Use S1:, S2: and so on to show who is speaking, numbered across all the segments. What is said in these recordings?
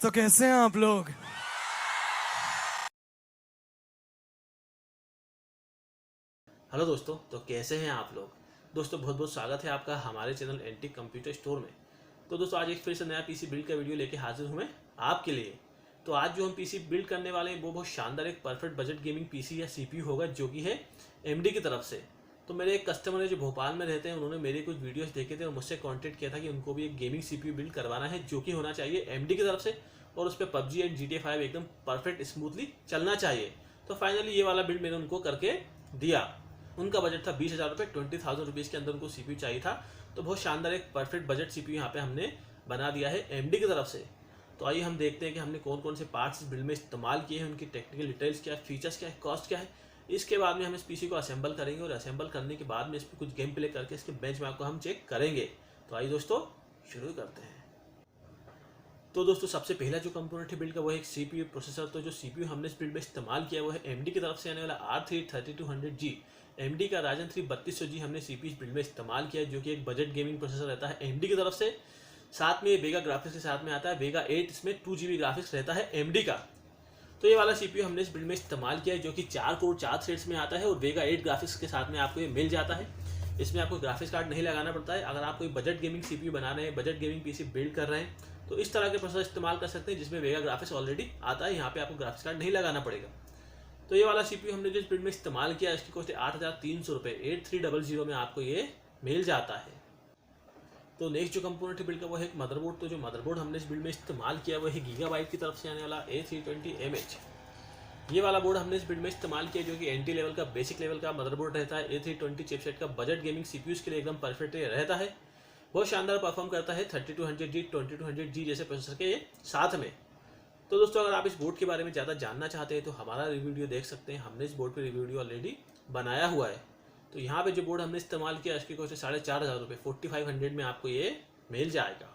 S1: तो कैसे हैं आप लोग?
S2: हेलो दोस्तों, तो कैसे हैं आप लोग। दोस्तों बहुत बहुत स्वागत है आपका हमारे चैनल एंटीक कंप्यूटर स्टोर में। तो दोस्तों आज एक फिर से नया पीसी बिल्ड का वीडियो लेके हाजिर हूँ मैं आपके लिए। तो आज जो हम पीसी बिल्ड करने वाले हैं वो बहुत शानदार एक परफेक्ट बजट गेमिंग पीसी या सीपीयू होगा, जो कि है एमडी की तरफ से। तो मेरे एक कस्टमर है जो भोपाल में रहते हैं, उन्होंने मेरे कुछ वीडियोस देखे थे और मुझसे कॉन्टेक्ट किया था कि उनको भी एक गेमिंग सीपीयू बिल्ड करवाना है, जो कि होना चाहिए एमडी की तरफ से और उस पर पबजी एंड GTA 5 एकदम परफेक्ट स्मूथली चलना चाहिए। तो फाइनली ये वाला बिल्ड मैंने उनको करके दिया। उनका बजट था 20,000 रुपये, 20,000 रुपीज़ के अंदर उनको सीपीयू चाहिए था। तो बहुत शानदार एक परफेक्ट बजट सीपीयू यहाँ पे हमने बना दिया है एमडी की तरफ से। तो आइए हम देखते हैं कि हमने कौन कौन से पार्ट्स इस बिल्ड में इस्तेमाल किए हैं, उनकी टेक्निकल डिटेल्स क्या है, फीचर्स क्या है, कॉस्ट क्या है। इसके बाद में हम इस पीसी को असेंबल करेंगे और असेंबल करने के बाद में इस पर कुछ गेम प्ले करके इसके बेंचमार्क को हम चेक करेंगे। तो आइए दोस्तों शुरू करते हैं। तो दोस्तों सबसे पहला जो कंपोनेंट है बिल्ड का वो है एक सीपीयू प्रोसेसर। तो जो सीपीयू हमने इस बिल्ड में इस्तेमाल किया वो है एमडी की तरफ से आने वाला R3 3200G। एमडी का राजन 3 3200G हमने सीपीयू बिल्ड में इस्तेमाल किया है, जो कि एक बजट गेमिंग प्रोसेसर रहता है एमडी की तरफ से। साथ में ये वेगा ग्राफिक्स के साथ में आता है, वेगा 8, इसमें 2GB ग्राफिक्स रहता है एमडी का। तो ये वाला सीपीयू हमने इस बिल्ड में इस्तेमाल किया है, जो कि 4 कोर 4 थ्रेड्स में आता है और वेगा 8 ग्राफिक्स के साथ में आपको ये मिल जाता है। इसमें आपको ग्राफिक्स कार्ड नहीं लगाना पड़ता है। अगर आप कोई बजट गेमिंग सीपीयू बना रहे हैं, बजट गेमिंग पीसी बिल्ड कर रहे हैं, तो इस तरह के प्रोसेसर इस्तेमाल कर सकते हैं जिसमें वेगा ग्राफिक्स ऑलरेडी आता है। यहाँ पे आपको ग्राफिक्स कार्ड नहीं लगाना पड़ेगा। तो ये वाला सीपीयू हमने जिस बिल्ड में इस्तेमाल किया इसकी कॉस्ट है 8,300 रुपये। 8300 में आपको ये मिल जाता है। तो नेक्स्ट जो कंपोनेंट है बिल्ड का वो है एक मदरबोर्ड। तो जो मदरबोर्ड हमने इस बिल्ड में इस्तेमाल किया वो है गीगाबाइट की तरफ से आने वाला A320MH। ये वाला बोर्ड हमने इस बिल्ड में इस्तेमाल किया, जो कि एंटी लेवल का बेसिक लेवल का मदरबोर्ड रहता है। A320 चिपसेट का बजट गेमिंग सीपीयूज के लिए एकदम परफेक्ट रहता है। बहुत शानदार परफॉर्म करता है 3200G 2200G जैसे प्रोसेसर के साथ में। तो दोस्तों अगर आप इस बोर्ड के बारे में ज़्यादा जानना चाहते हैं तो हमारा रिव्यू वीडियो देख सकते हैं। हमने इस बोर्ड पर रिव्यू वीडियो ऑलरेडी बनाया हुआ है। तो यहाँ पे जो बोर्ड हमने इस्तेमाल किया इसकी कॉस्ट है 4,500 रुपये। 4500 में आपको ये मिल जाएगा।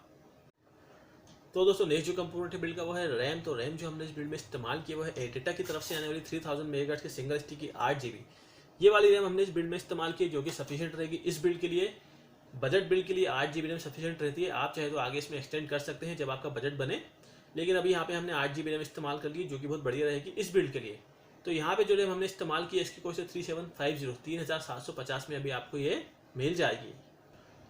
S2: तो दोस्तों नेक्स्ट जो कंपोनेंट है बिल्ड का वो है रैम। तो रैम जो हमने इस बिल्ड में इस्तेमाल किया वो है एटेटा की तरफ से आने वाली 3000 मेगाहर्ट्ज़ के सिंगल स्टिकी 8GB। ये वाली रैम हमने इस बिल्ड में इस्तेमाल की, जो कि सफिशिएंट रहेगी इस बिल्ड के लिए। बजट बिल्ड के लिए 8GB रैम सफिशिएंट रहती है। आप चाहे तो आगे इसमें एक्सटेंड कर सकते हैं जब आपका बजट बने, लेकिन अभी यहाँ पे हमने 8GB रैम इस्तेमाल कर ली, जो कि बहुत बढ़िया रहेगी इस बिल्ड के लिए। तो यहाँ पे जो रैम हमने इस्तेमाल की है इसकी कॉस्ट है 3750 में अभी आपको ये मिल जाएगी।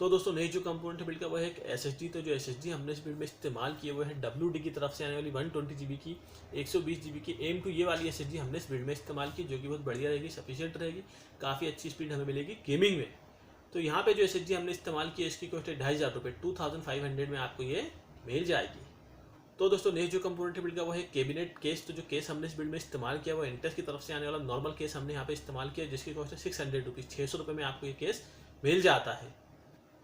S2: तो दोस्तों नेक्स्ट जो कंपोनेंट बिल्ड का वो है एक SSD। तो जो SSD हमने इस बिल्ड में इस्तेमाल की है वो है WD की तरफ से आने वाली 120GB की 120GB की M2। ये वाली SSD हमने इस बिल्ड में इस्तेमाल की, जो कि बहुत बढ़िया रहेगी, सफिशिएंट रहेगी, काफ़ी अच्छी स्पीड हमें मिलेगी गेमिंग में। तो यहाँ पे जो SSD हमने इस्तेमाल की है इसकी कॉस्ट है 2,500 रुपये। 2500 में आपको ये मिल जाएगी। तो दोस्तों नेक्स्ट जो कंपोनेंट बिल्ड का वो है कैबिनेट केस। तो जो केस हमने इस बिल्ड में इस्तेमाल किया वो इंटेक्स की तरफ से आने वाला नॉर्मल केस हमने यहाँ पे इस्तेमाल किया, जिसकी कॉस्ट है 600 रुपीज़। 600 रुपये में आपको ये केस मिल जाता है।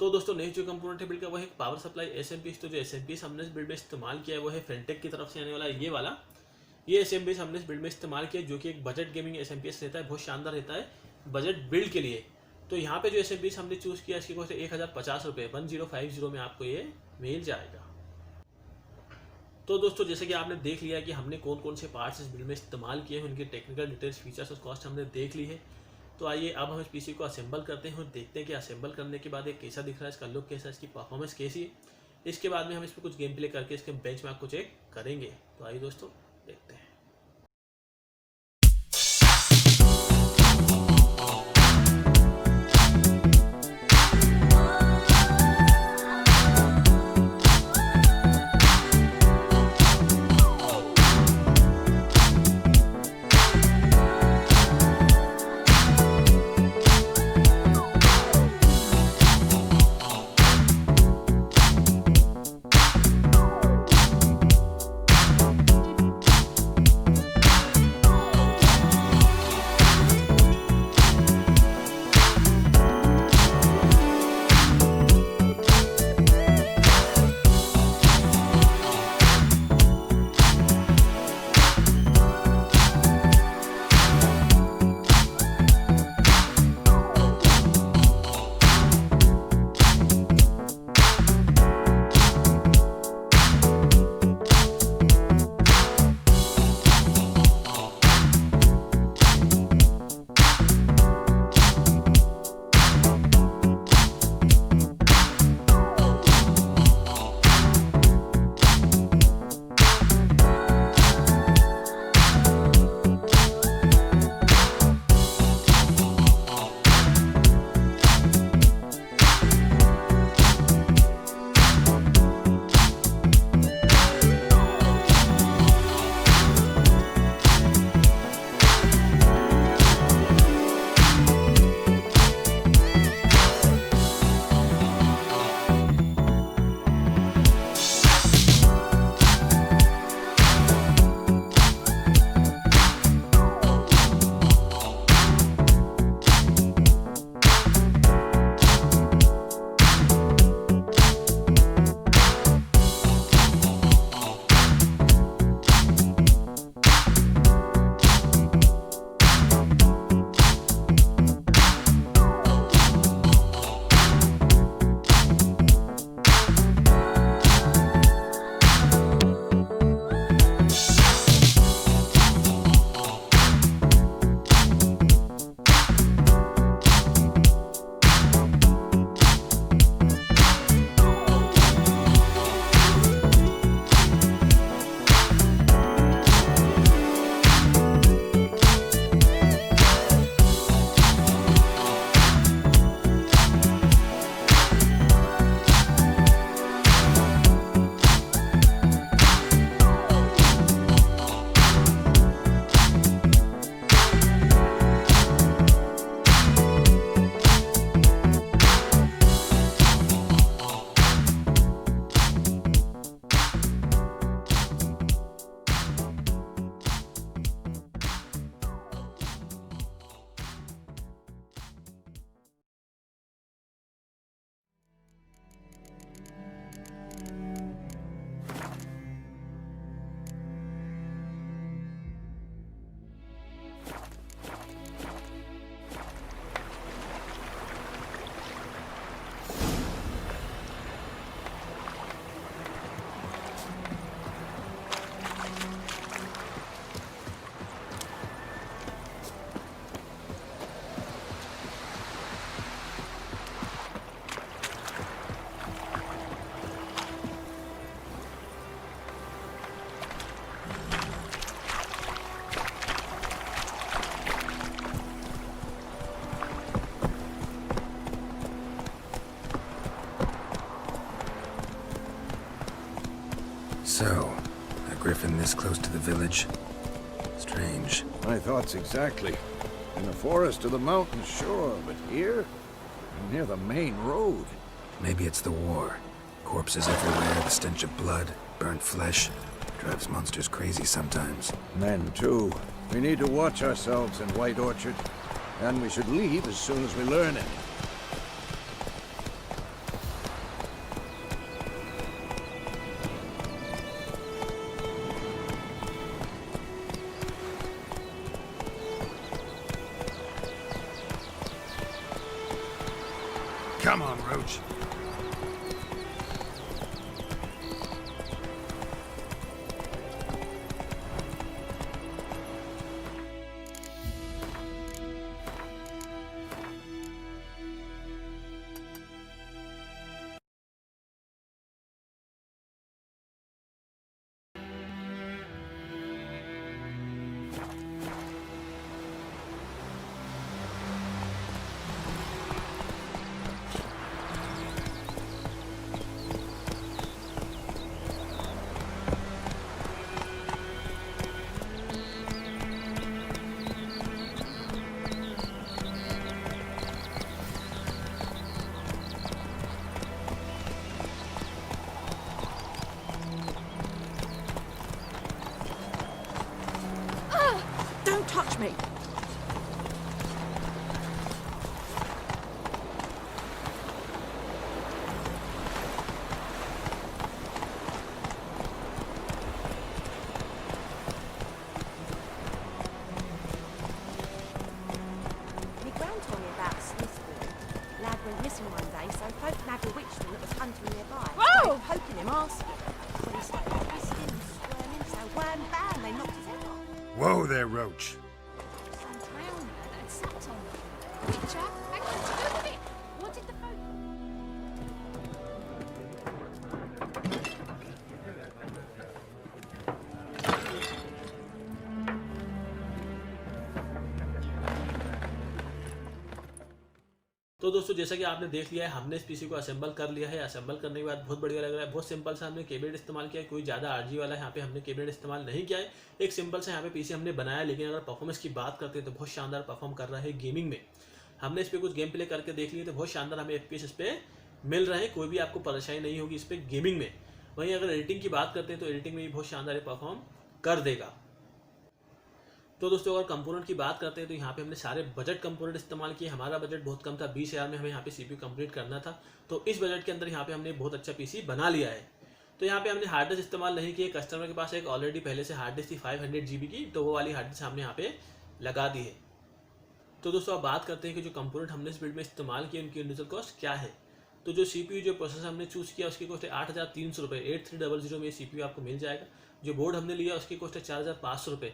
S2: तो दोस्तों नेक्स्ट जो कंपोनेंट बिल्ड का वो है पावर सप्लाई SMP। तो जो SMP हमने इस बिल्ड में इस्तेमाल किया है वो है फेंटेक की तरफ से आने वाला ये वाला। ये SMP हमने इस बिल्ड में इस्तेमाल किया, जो कि एक बजट गेमिंग SMP रहता है, बहुत शानदार रहता है बजट बिल्ड के लिए। तो यहाँ पे जो SMP हमने चूज़ किया इसकी कॉस्ट है 1,050 रुपये। 1050 में आपको ये मिल जाएगा। तो दोस्तों जैसे कि आपने देख लिया कि हमने कौन कौन से पार्ट्स इस बिल्ड में इस्तेमाल किए हैं, उनके टेक्निकल डिटेल्स, फीचर्स और कॉस्ट हमने देख ली है। तो आइए अब हम इस पीसी को असेंबल करते हैं और देखते हैं कि असेंबल करने के बाद ये कैसा दिख रहा है, इसका लुक कैसा है, इसकी परफॉर्मेंस कैसी है। इसके बाद में हम इस पर कुछ गेम प्ले करके इसके बेंचमार्क को चेक करेंगे। तो आइए दोस्तों देखते हैं।
S1: So, a griffin this close to the village? Strange.
S3: My thoughts exactly. In the forest or the mountains, sure, but here? Near the main road.
S1: Maybe it's the war. Corpses everywhere, the stench of blood, burnt flesh. Drives monsters crazy sometimes.
S3: Men, too. We need to watch ourselves in White Orchard. And we should leave as soon as we learn it. Come on, Roach.
S4: Don't touch me!
S5: My gran told me about a Smith boy. Lad went missing one day, so folk nabbed a witch thing that was hunting nearby.
S4: Whoa!
S5: They poking him, asking. So he started twisting and squirming, so wham bam, they knocked his head off.
S3: Whoa there, Roach.
S6: Some clown that had sat on them. Witcher had nothing to do with it. What did the folk...
S2: तो दोस्तों जैसा कि आपने देख लिया है, हमने इस पीसी को असेंबल कर लिया है। असेंबल करने के बाद बहुत बढ़िया लग रहा है। बहुत सिंपल सा हमने कैबिनेट इस्तेमाल किया है, कोई ज़्यादा आरजी वाला यहाँ पे हमने कैबिनेट इस्तेमाल नहीं किया है। एक सिंपल सा यहाँ पे पीसी हमने बनाया, लेकिन अगर परफॉर्मेंस की बात करते हैं तो बहुत शानदार परफॉर्म कर रहा है गेमिंग में। हमने इस पर कुछ गेम प्ले करके देख लिए तो बहुत शानदार हमें FPS इस पर मिल रहे हैं। कोई भी आपको परेशानी नहीं होगी इस पर गेमिंग में। वहीं अगर एडिटिंग की बात करते हैं तो एडिटिंग में भी बहुत शानदार परफॉर्म कर देगा। तो दोस्तों अगर कंपोनेंट की बात करते हैं तो यहाँ पे हमने सारे बजट कंपोनेंट इस्तेमाल किए। हमारा बजट बहुत कम था, 20,000 में हमें यहाँ पे CPU कंप्लीट करना था। तो इस बजट के अंदर यहाँ पे हमने बहुत अच्छा पीसी बना लिया है। तो यहाँ पे हमने हार्ड डिस्क इस्तेमाल नहीं किए। कस्टमर के पास एक ऑलरेडी पहले से हार्ड डिस्क थी 500 GB की, तो वो वाली हार्ड डिस्क हमने यहाँ पे लगा दी है। तो दोस्तों अब बात करते हैं कि जो कंपोनेंट हमने इस बिल्ड में इस्तेमाल किए उनकी इंडिविजुअल कॉस्ट क्या है। तो जो CPU जो प्रोसेसर हमने चूज़ किया उसकी कॉस्ट है 8,300 रुपये। 8300 में CPU आपको मिल जाएगा। जो बोर्ड हमने लिया उसकी कॉस्ट है 4,500 रुपये।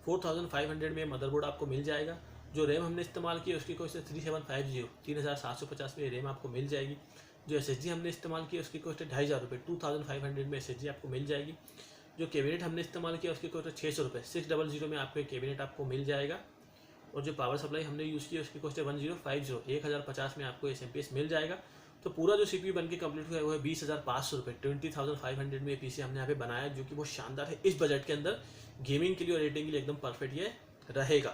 S2: 4,500 में मदरबोर्ड आपको मिल जाएगा। जो रैम हमने इस्तेमाल की उसकी कॉस्ट है 3750 3750 में रैम आपको मिल जाएगी। जो SSD हमने इस्तेमाल किया उसकी कॉस्ट है 2,500 रुपये। 2,500 में SSD आपको मिल जाएगी। जो कैबिनेट हमने इस्तेमाल किया उसकी कॉस्ट है 600 रुपये। 600 में आपको एक कैबिनेट आपको मिल जाएगा। और जो पावर सप्लाई हमने यूज़ की उसकी कॉस्ट है 1050 1050 में आपको SMP मिल जाएगा। तो पूरा जो CPU बन के कम्प्लीट हुआ है वो है 20,500 रुपये। 20,500 में पीसी हमने यहाँ पे बनाया, जो कि बहुत शानदार है। इस बजट के अंदर गेमिंग के लिए और एडिटिंग के लिए एकदम परफेक्ट ये रहेगा।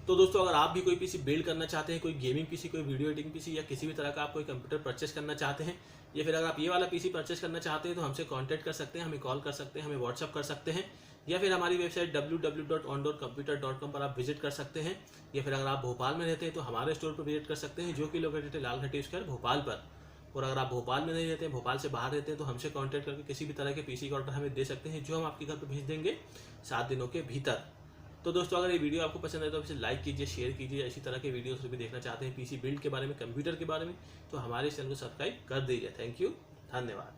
S2: तो दोस्तों अगर आप भी कोई पीसी बिल्ड करना चाहते हैं, कोई गेमिंग पीसी, कोई वीडियो एडिटिंग पीसी या किसी भी तरह का आप कोई कंप्यूटर परचेस करना चाहते हैं, या फिर अगर आप ये वाला पीसी परचेस करना चाहते हैं तो हमसे कांटेक्ट कर सकते हैं, हमें कॉल कर सकते हैं, हमें व्हाट्सअप कर सकते हैं, या फिर हमारी वेबसाइट www.ondoorcomputer.com पर आप विजिट कर सकते हैं। या फिर अगर आप भोपाल में रहते हैं तो हमारे स्टोर पर विजिट कर सकते हैं, जो कि लोकेटेड है लाल घाटी स्क्वायर भोपाल पर। और अगर आप भोपाल में नहीं रहते हैं, भोपाल से बाहर रहते हैं, तो हमसे कांटेक्ट करके किसी भी तरह के पीसी का ऑर्डर हमें दे सकते हैं, जो हम आपके घर पर भेज देंगे 7 दिनों के भीतर। तो दोस्तों अगर ये वीडियो आपको पसंद है तो इसे लाइक कीजिए, शेयर कीजिए। इसी तरह के वीडियोस भी देखना चाहते हैं पीसी बिल्ड के बारे में, कंप्यूटर के बारे में, तो हमारे चैनल को सब्सक्राइब कर दीजिए। थैंक यू, धन्यवाद।